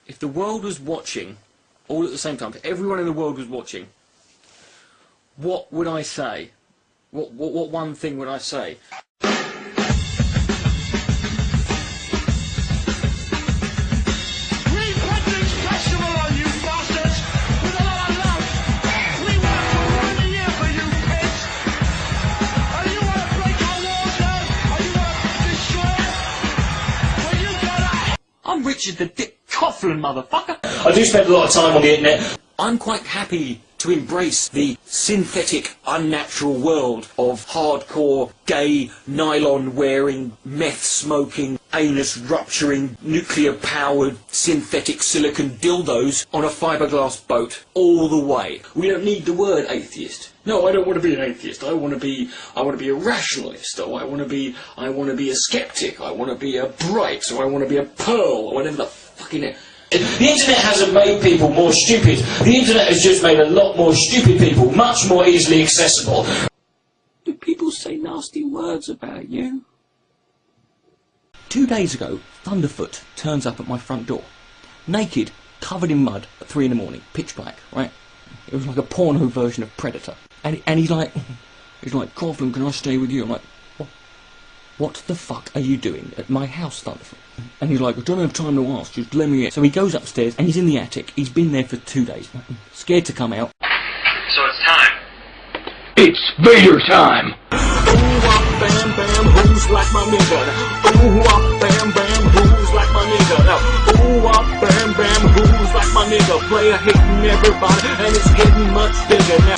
if the world was watching, all at the same time, if everyone in the world was watching, what would I say? What one thing would I say? I'm Richard the Dick Coughlan, motherfucker! I do spend a lot of time on the internet. I'm quite happy to embrace the synthetic, unnatural world of hardcore, gay, nylon-wearing, meth-smoking, anus-rupturing, nuclear-powered, synthetic silicon dildos on a fiberglass boat all the way. We don't need the word atheist. No, I don't want to be an atheist. I want to be a rationalist. Or I want to be a skeptic. I want to be a bright. Or I want to be a pearl. Or whatever the fucking. The internet hasn't made people more stupid. The internet has just made a lot more stupid people much more easily accessible. Do people say nasty words about you? 2 days ago, Thunderfoot turns up at my front door, naked, covered in mud, at 3 in the morning, pitch black, right? It was like a porno version of Predator. And he's like, Coughlan, can I stay with you? I'm like, what the fuck are you doing at my house, Thunderfoot? And he's like, I don't have time to ask, just let me in. So he goes upstairs, and he's in the attic. He's been there for 2 days, scared to come out. So it's time. It's Vader time! Ooh, wah, bam, bam, who's like my nigga? Ooh, wah, bam, bam, who's like my nigga? Now, ooh, wah, bam, bam, who's like my nigga? Player hitting everybody, and it's getting much bigger now.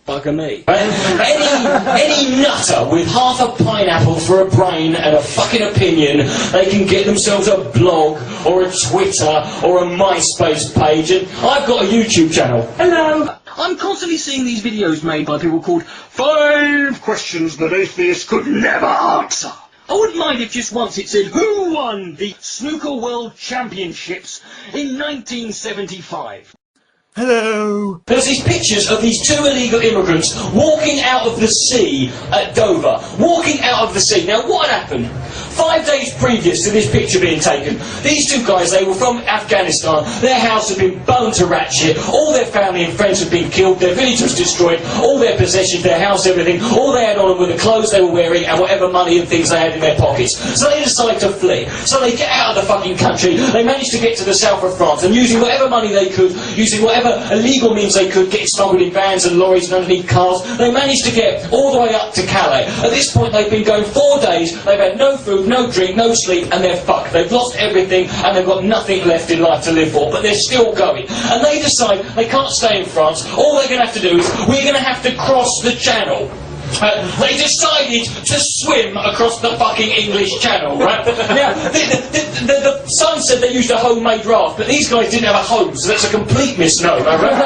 Bugger me. Any nutter with half a pineapple for a brain and a fucking opinion, they can get themselves a blog or a Twitter or a MySpace page, and I've got a YouTube channel. Hello! I'm constantly seeing these videos made by people called 5 Questions That Atheists Could Never Answer. I wouldn't mind if just once it said, who won the Snooker World Championships in 1975? Hello! There's these pictures of these 2 illegal immigrants walking out of the sea at Dover. Walking out of the sea. Now what had happened? 5 days previous to this picture being taken, these 2 guys, they were from Afghanistan. Their house had been burned to rat shit. All their family and friends had been killed. Their village was destroyed. All their possessions, their house, everything. All they had on them were the clothes they were wearing and whatever money and things they had in their pockets. So they decided to flee. So they get out of the fucking country. They managed to get to the south of France, and using whatever money they could, using whatever illegal means they could, get smuggled in vans and lorries and underneath cars, they managed to get all the way up to Calais. At this point they've been going 4 days, they've had no food, no drink, no sleep, and they're fucked. They've lost everything and they've got nothing left in life to live for, but they're still going. And they decide they can't stay in France. All they're going to have to do is, we're going to have to cross the Channel. They decided to swim across the fucking English Channel, right? Now, the Sun said they used a homemade raft, but these guys didn't have a home, so that's a complete misnomer, right?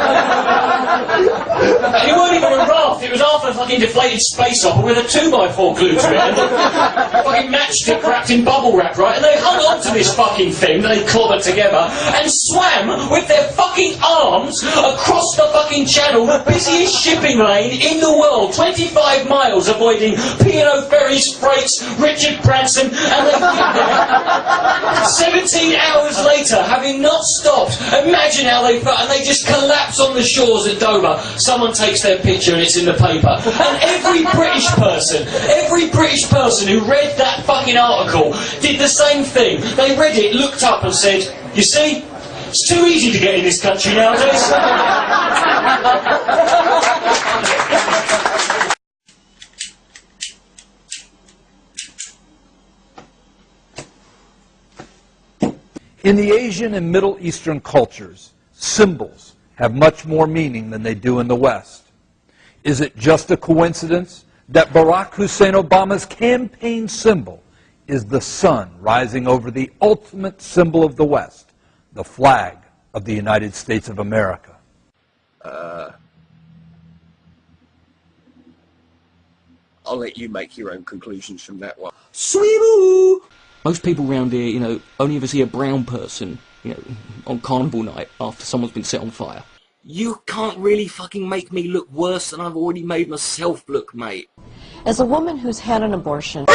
It weren't even a raft, it was half a fucking deflated space opera with a 2x4 glued to it, and a fucking matchstick wrapped in bubble wrap, right? And they hung on to this fucking thing that they clobbered together, and swam with their fucking arms across the fucking Channel, the busiest shipping lane in the world, 25 miles, avoiding P&O Ferries, freights, Richard Branson, and they get there 17 hours later, having not stopped. Imagine how they felt, and they just collapse on the shores at Dover. Someone takes their picture and it's in the paper. And every British person who read that fucking article did the same thing. They read it, looked up and said, you see, it's too easy to get in this country nowadays. In the Asian and Middle Eastern cultures, symbols have much more meaning than they do in the West. Is it just a coincidence that Barack Hussein Obama's campaign symbol is the sun rising over the ultimate symbol of the West, the flag of the United States of America? I'll let you make your own conclusions from that one. Sweeboo! Most people round here, you know, only ever see a brown person, you know, on carnival night after someone's been set on fire. You can't really fucking make me look worse than I've already made myself look, mate. As a woman who's had an abortion,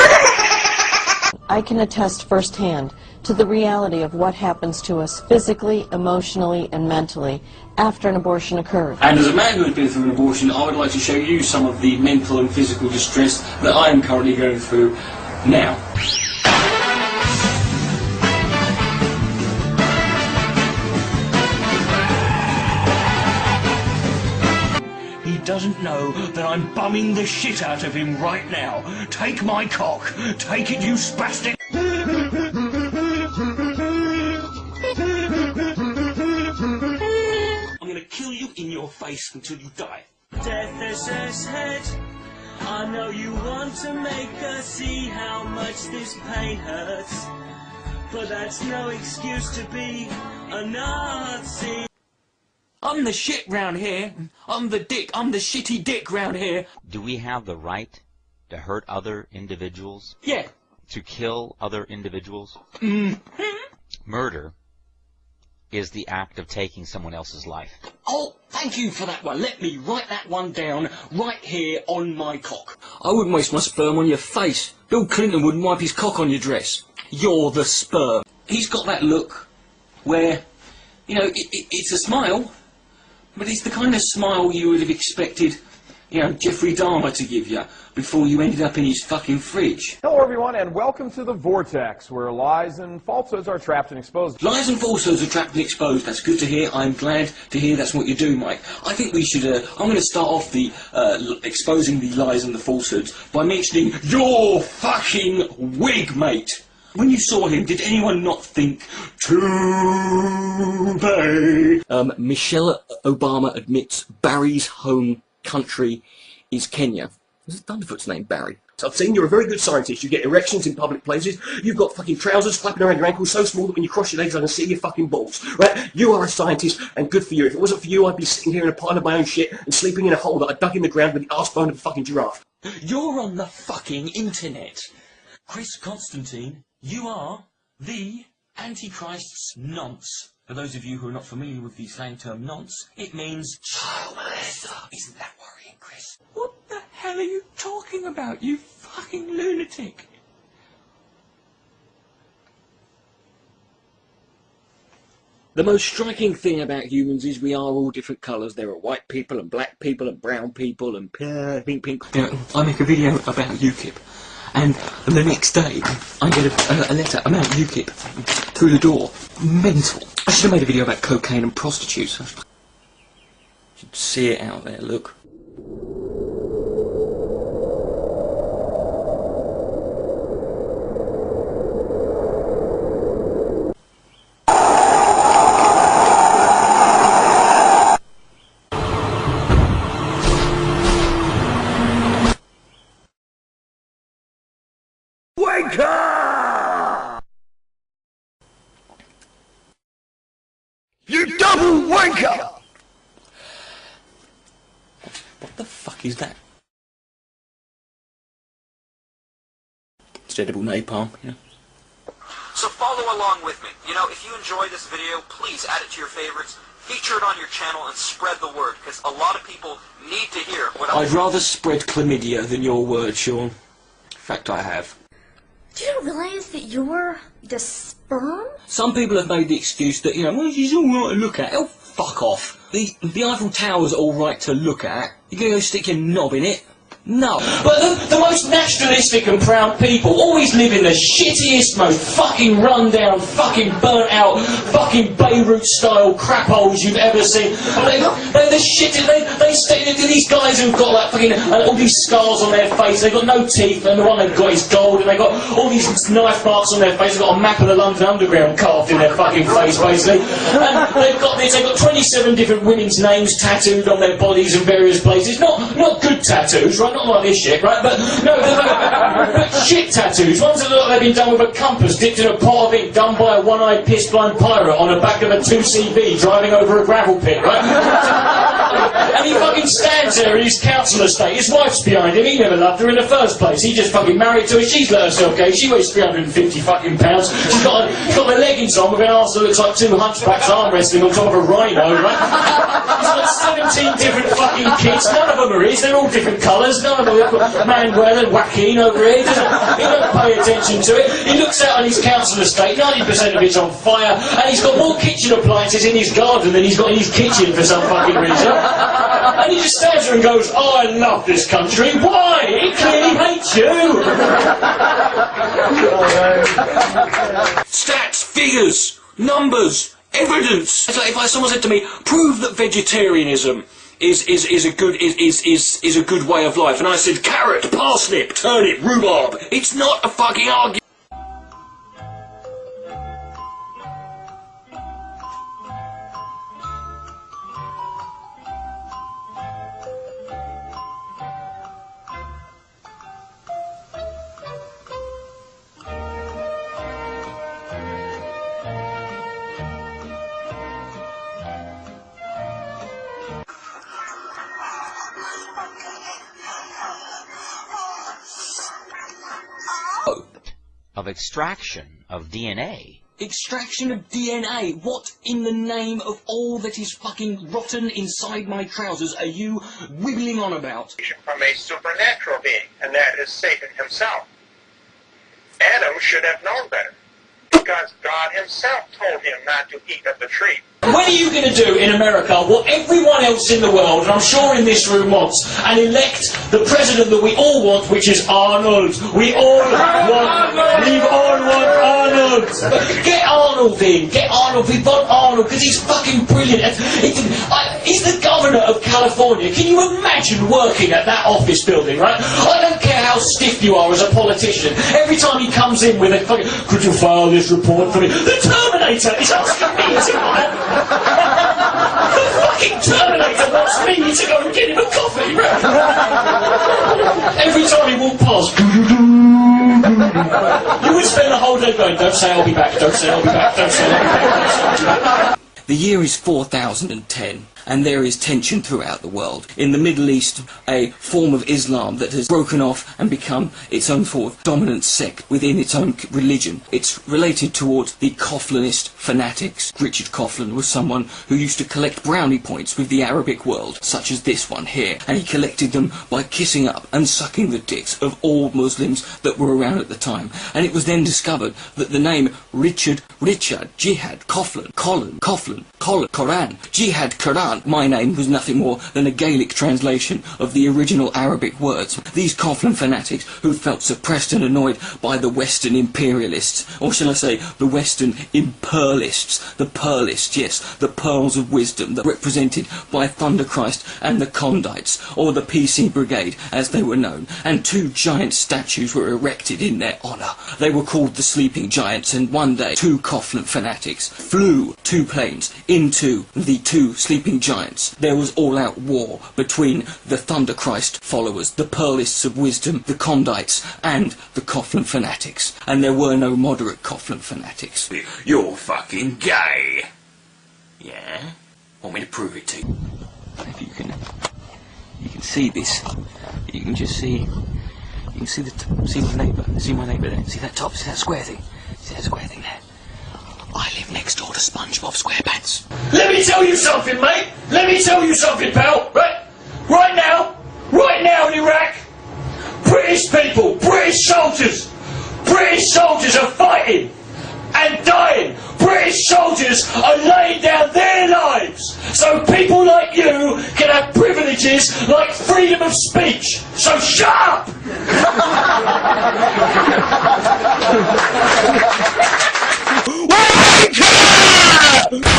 I can attest firsthand to the reality of what happens to us physically, emotionally, and mentally after an abortion occurs. And as a man who has been through an abortion, I would like to show you some of the mental and physical distress that I am currently going through now. He doesn't know that I'm bumming the shit out of him right now. Take my cock. Take it, you spastic. I'm gonna kill you in your face until you die. Death is his head. I know you want to make us see how much this pain hurts, but that's no excuse to be a Nazi. I'm the shit round here. I'm the dick. I'm the shitty dick round here. Do we have the right to hurt other individuals? Yeah. To kill other individuals? Murder is the act of taking someone else's life. Oh, thank you for that one. Let me write that one down right here on my cock. I wouldn't waste my sperm on your face. Bill Clinton wouldn't wipe his cock on your dress. You're the sperm. He's got that look where, you know, it's a smile, but it's the kind of smile you would have expected, you know, Jeffrey Dahmer to give you before you ended up in his fucking fridge. Hello everyone and welcome to The Vortex, where lies and falsehoods are trapped and exposed. Lies and falsehoods are trapped and exposed. That's good to hear. I'm glad to hear that's what you do, Mike. I think we should, I'm going to start off the exposing the lies and the falsehoods by mentioning your fucking wig, mate. When you saw him, did anyone not think, too bad? Michelle Obama admits Barry's home country is Kenya. Is it Thunderfoot's name, Barry? I've seen you're a very good scientist. You get erections in public places. You've got fucking trousers flapping around your ankles so small that when you cross your legs I can see your fucking balls. Right? You are a scientist and good for you. If it wasn't for you, I'd be sitting here in a pile of my own shit and sleeping in a hole that I dug in the ground with the arse bone of a fucking giraffe. You're on the fucking internet. Chris Constantine, you are the Antichrist's nonce. For those of you who are not familiar with the slang term nonce, it means child molester. Isn't that worrying, Chris? What the hell are you talking about, you fucking lunatic? The most striking thing about humans is we are all different colours. There are white people and black people and brown people and pink. You know, I make a video about UKIP, and the next day I get a letter about UKIP through the door. Mental. I should have made a video about cocaine and prostitutes. You should see it out there, look. Wake up! You double wanker! What the fuck is that? It's edible napalm, you know. So follow along with me. You know, if you enjoy this video, please add it to your favorites, feature it on your channel, and spread the word, because a lot of people need to hear what I'd rather spread chlamydia than your word, Sean. In fact, I have. Do you not realise that you're the sperm? Some people have made the excuse that, you know, well, she's all right to look at. Oh, fuck off. The Eiffel Tower's all right to look at. You gonna go stick your knob in it? No. But the most nationalistic and proud people always live in the shittiest, most fucking run-down, fucking burnt-out, fucking Beirut-style crap holes you've ever seen. They're the shit. These guys who've got like fucking all these scars on their face. They've got no teeth, and the one they've got is gold, and they've got all these knife marks on their face. They've got a map of the London Underground carved in their fucking face, basically. And they've got 27 different women's names tattooed on their bodies in various places. Not good tattoos, right? Not like this shit, right? But no, they're shit tattoos. Ones that look like they've been done with a compass dipped in a pot of ink done by a one-eyed piss-blind pirate on the back of a 2CV driving over a gravel pit, right? And he fucking stands there in his council estate. His wife's behind him. He never loved her in the first place. He just fucking married to her. She's let herself go. She weighs 350 fucking pounds. She's got her leggings on with an arse that looks like two hunchbacks arm wrestling on top of a rhino, right? He's got 17 different fucking kids. None of them are his. They're all different colours. None of them are Manuel and Joaquin over here. He don't pay attention to it. He looks out on his council estate. 90% of it's on fire. And he's got more kitchen appliances in his garden than he's got in his kitchen for some fucking reason. And he just stands there and goes, oh, I love this country. Why? It clearly hates you. Stats, figures, numbers, evidence. It's like if someone said to me, prove that vegetarianism is a good way of life, and I said carrot, parsnip, turnip, rhubarb. It's not a fucking argument. Of extraction of DNA. Extraction of DNA? What in the name of all that is fucking rotten inside my trousers are you wiggling on about? From a supernatural being, and that is Satan himself. Adam should have known better, because God himself told him not to eat of the tree. When are you going to do in America what everyone else in the world, and I'm sure in this room wants, and elect the president that we all want, which is Arnold? We all want Arnold. Get Arnold in. Get Arnold. We want Arnold because he's fucking brilliant. He's the governor of California. Can you imagine working at that office building, right? I don't care how stiff you are as a politician. Every time he comes in with a fucking, could you file this report for me? The Terminator is asking me to the fucking Terminator wants me to go and get him a coffee. Every time he walked past, you would spend the whole day going, don't say I'll be back, don't say I'll be back, don't say I'll be back, don't say I'll be back. The year is 4010. And there is tension throughout the world. In the Middle East, a form of Islam that has broken off and become its own fourth dominant sect within its own religion. It's related towards the Coughlinist fanatics. Richard Coughlin was someone who used to collect brownie points with the Arabic world, such as this one here, and he collected them by kissing up and sucking the dicks of all Muslims that were around at the time. And it was then discovered that the name Richard, Jihad, Coughlin, Quran, Jihad, Quran, my name was nothing more than a Gaelic translation of the original Arabic words. These Coughlin fanatics who felt suppressed and annoyed by the Western imperialists, or shall I say the Western imperialists, the pearlists, yes, the pearls of wisdom, that represented by Thunderchrist and the Condites, or the PC Brigade as they were known, and two giant statues were erected in their honour. They were called the Sleeping Giants, and one day two Coughlin fanatics flew two planes into the two sleeping giants. There was all-out war between the Thunderchrist followers, the Pearlists of Wisdom, the Condites, and the Coughlin fanatics. And there were no moderate Coughlin fanatics. You're fucking gay. Yeah? Want me to prove it to you? If you can see this. You can just see. You can see see my neighbour. See my neighbour there. See that top? See that square thing? See that square thing there? I live next door to SpongeBob SquarePants. Let me tell you something, mate. Let me tell you something, pal. Right now in Iraq, British people, British soldiers are fighting and dying. British soldiers are laying down their lives so people like you can have privileges like freedom of speech. So shut up!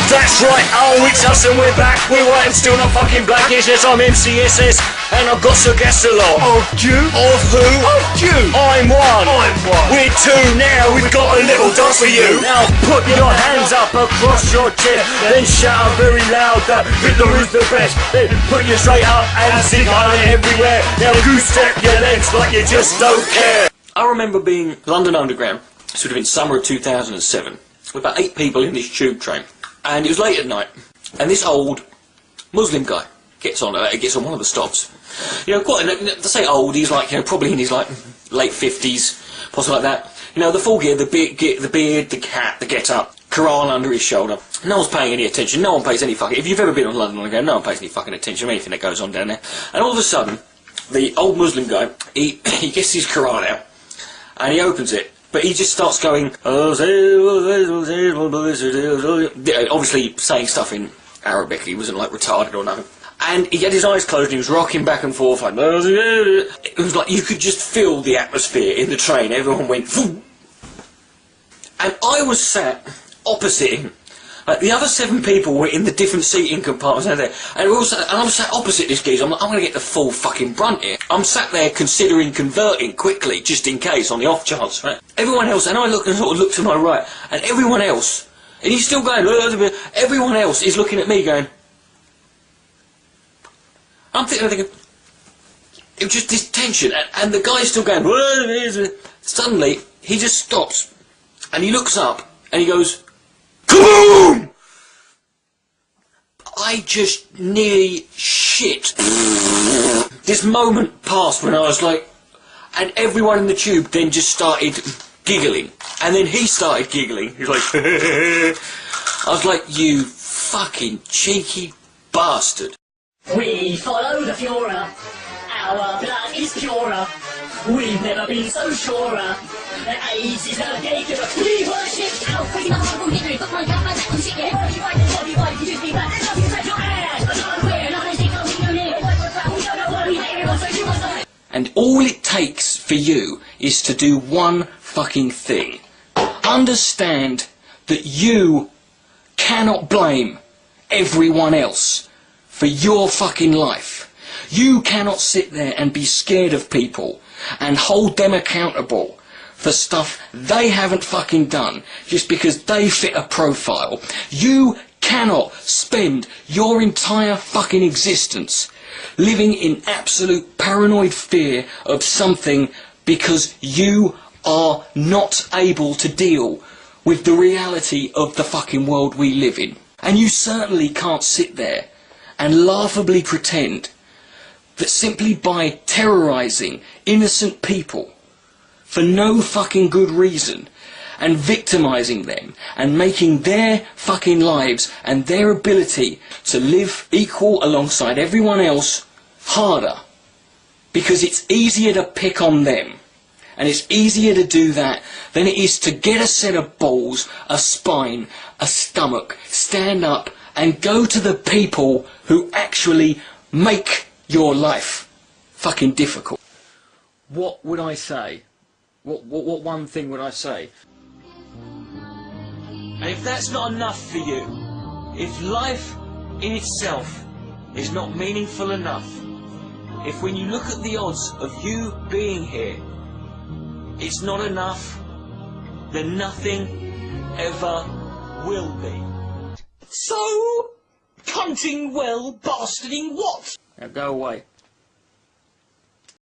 That's right, it's us and we're back. We're white and still not fucking black. Yes, I'm MCSS and I've got Sir Gastelot. Of you? Of who? Of you. I'm one. We're two now. We've got a little dance for you. Now put your hands up across your chest, then shout very loud that Hitler is the best. Then put you straight up and sing on it everywhere. Now goose step your legs like you just don't care. I remember being London Underground, sort of in summer of 2007. With about 8 people in this tube train, and it was late at night, and this old Muslim guy gets on one of the stops. You know, quite, let's say old, he's like, you know, probably in his like late 50s, possibly like that. You know, the full gear, the beard, the hat, the get-up, Quran under his shoulder. No one's paying any attention, no one pays any fucking... If you've ever been on London Underground, no one pays any fucking attention to anything that goes on down there. And all of a sudden, the old Muslim guy, he gets his Quran out, and he opens it, but he just starts going... Obviously saying stuff in Arabic, he wasn't like retarded or nothing. And he had his eyes closed and he was rocking back and forth like... It was like you could just feel the atmosphere in the train, everyone went... Vroom. And I was sat opposite him. Like, the other 7 people were in the different seating compartments and I'm sat opposite this geezer. I'm like, I'm going to get the full fucking brunt here. I'm sat there considering converting quickly, just in case, on the off chance, right? Everyone else, and I look and sort of look to my right, and everyone else, and he's still going, everyone else is looking at me going... I'm thinking, it was just this tension, and the guy's still going... Suddenly, he just stops, and he looks up, and he goes... Kaboom! I just nearly shit. This moment passed when I was like... And everyone in the tube then just started giggling. And then he started giggling. He was like... I was like, you fucking cheeky bastard. We follow the Führer. Our blood is purer. We've never been so surer. That AIDS is a gay killer. We worship our crazy motherfucker. We do. But my God, my second shit. Yeah, worship like the body. Why did you be back? Love you, touch your ass. But not we're not as equal. We don't live. We don't know what we hate everyone. So you must know. And all it takes for you is to do one fucking thing. Understand that you cannot blame everyone else for your fucking life. You cannot sit there and be scared of people and hold them accountable for stuff they haven't fucking done just because they fit a profile. You cannot spend your entire fucking existence living in absolute paranoid fear of something because you are not able to deal with the reality of the fucking world we live in. And you certainly can't sit there and laughably pretend that simply by terrorising innocent people for no fucking good reason and victimising them and making their fucking lives and their ability to live equal alongside everyone else harder, because it's easier to pick on them and it's easier to do that than it is to get a set of balls, a spine, a stomach, stand up and go to the people who actually make your life fucking difficult. What would I say? What one thing would I say? And if that's not enough for you, if life in itself is not meaningful enough, if when you look at the odds of you being here, it's not enough, then nothing ever will be. So, cunting well, bastarding what? Now go away.